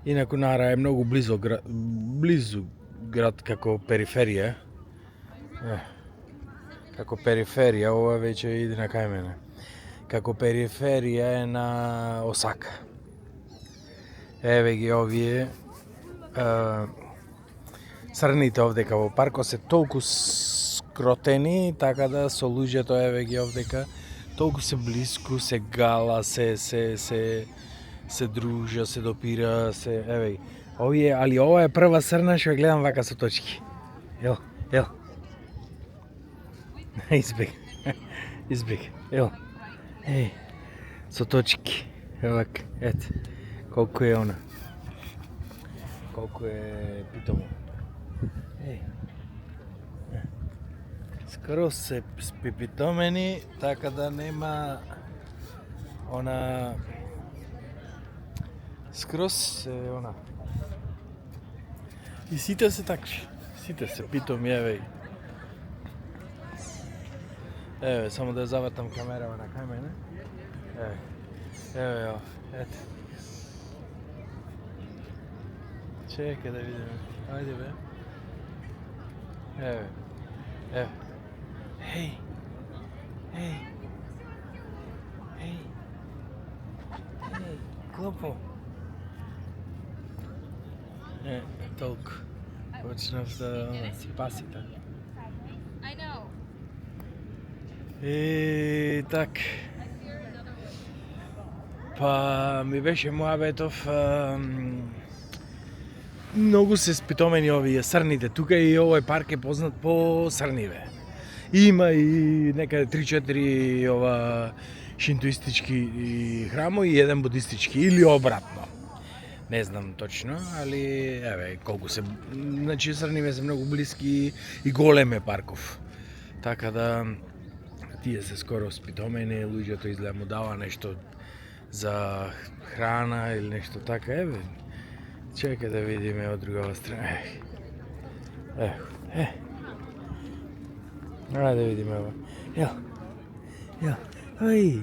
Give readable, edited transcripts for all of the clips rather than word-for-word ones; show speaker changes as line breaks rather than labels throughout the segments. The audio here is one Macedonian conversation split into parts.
Инаку Нара е многу близу град како периферија. Како периферија, ова веќе иде на кај мене. Како периферија е на Осака. Еве ги овие црните овдека во паркот се толку скротени, така да со луѓето еве ги овдека толку се блиску, се гала, се дружа, се допира, се еве. Овие, али ова е прва црна што ја гледам вака со точки. Ел. Избег. Ел. Еј. Со точки. Евак, ете. Колку е она. Колку е питомо. Еј. Скоро се спипитомени, така да нема она скрос се она. И сите се такви. Сите се питоми, еве. Еве, само да завртам камерава на кај мене. Еве, ете. Чекај да видиме. Ајде бе. Еве. Хеј. Клопо. Толку. Почнав да спасите. Так. Па ми беше муабетов многу се спитомени овие срните. Тука и овој парк е познат по срниве. Има и некаде 3-4 ова шинтуистички храмови и еден будистички или обратно. Не знам точно, али еве колку се, значи срниве се многу блиски и голем е парков. Така да тие се скоро спитомени, луѓето изгледа му дава нешто за храна или нешто така, еве. Чекај да видиме од другава страна. Ајде да видиме ова. Ој.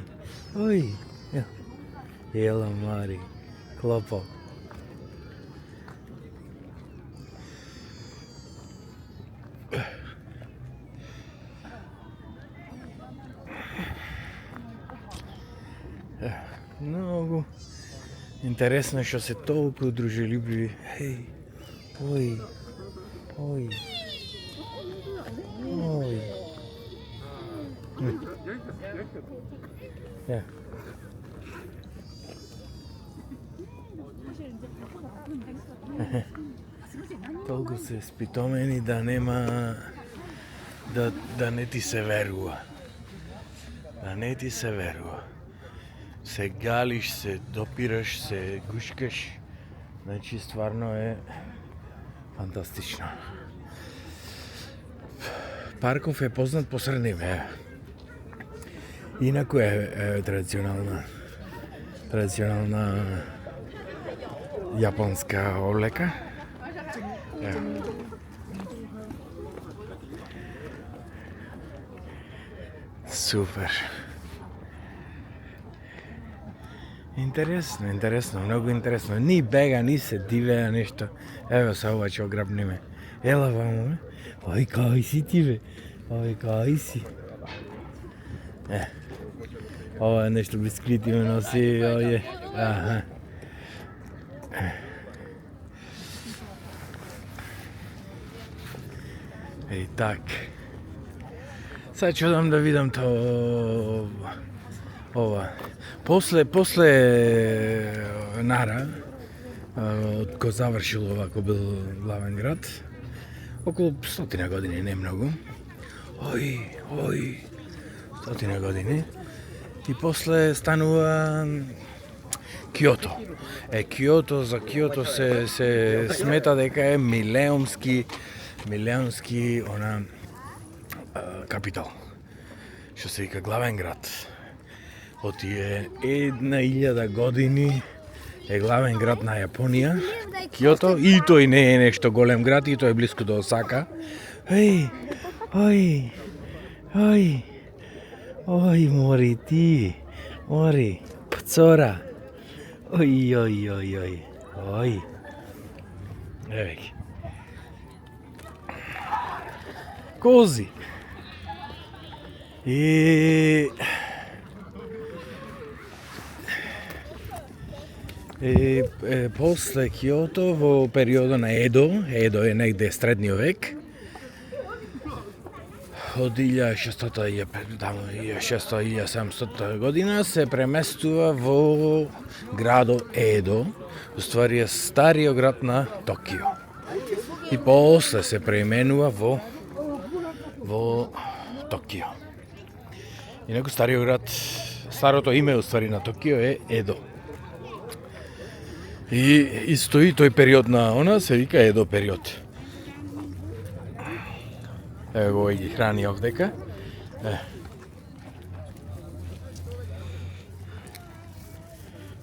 Ела Мари, клопо. Многу интересно што се толку дружелюбиви. Ој. Толку се спитомени да нема да не ти се верува. Се галиш, се допираш, се гушкаш. Значи стварно е фантастично. Парков е познат по срниве. Инаку е традиционална јапонска облека. Супер. Интересно, многу интересно. Ни бега, ни се дивеа нешто. Ево се ова ќе ограбниме. Ела вамо, бе. Ој, кај си ти, бе. Ова е нешто бисквити ме носи, оје. Аха. Еј, так. Сега ќе одам да видам ова. После Нара, кој завршил овако бил главен град, околу 100 години, не многу. Ој, 100 години. И после станува Киото. За Киото се смета дека е милеумски капитал. Што се вика главен град. Од тие 1000 години е главен град на Јапонија, Киото, и тој не е нешто голем град, и тој е близко до Осака. Ој, мори ти, пцора. Ој. Ој. Еве ги. Кози. И после Киото во периодот на Едо е негде средниот век, од 1600-1700 година се преместува во градот Едо, уствари е стариот град на Токио. И после се преименува во Токио. Инаку стариот град, старото име уствари на Токио е Едо. И исто и тој период на она се вика Едо период. Ево го ги храни овдека.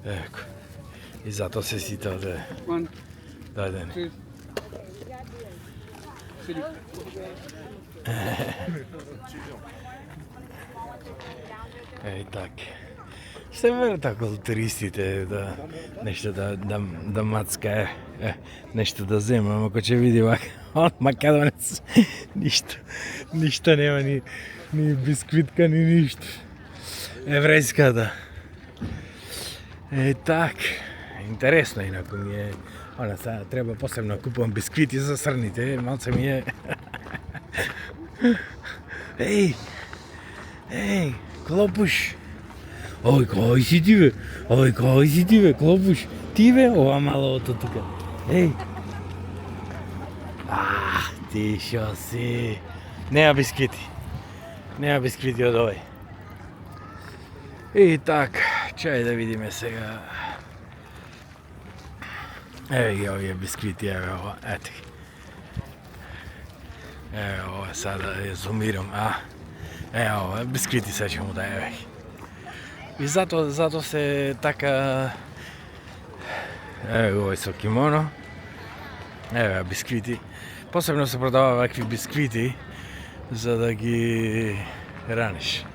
Еко. И затоа се сите овде. Дајдени. Еј така. Се вере така туристите нешто да мацка, нешто да земам, ако ќе види он македонец, ништо нема, ни бисквитка, ни ништо. Еврејската. Так, интересно инаку ми е, она сега треба посебно купувам бисквити за срните, малце ми е. Еј, Клопуш. Ој, кај си ти бе? Клопуш? Ти бе? Ова малото тука. Еј. Ти шо си? Нема бисквити од овој. И така, чај да видиме сега. Еве ги овие бисквити, еве ова, ете ги. Еве ова, сега да ја зумирам, Еве ова, бисквити сега ќе му да, еве ги. И зато се така. Еве овој со кимоно. Еве бисквити. Посебно се продава вакви бисквити за да ги раниш.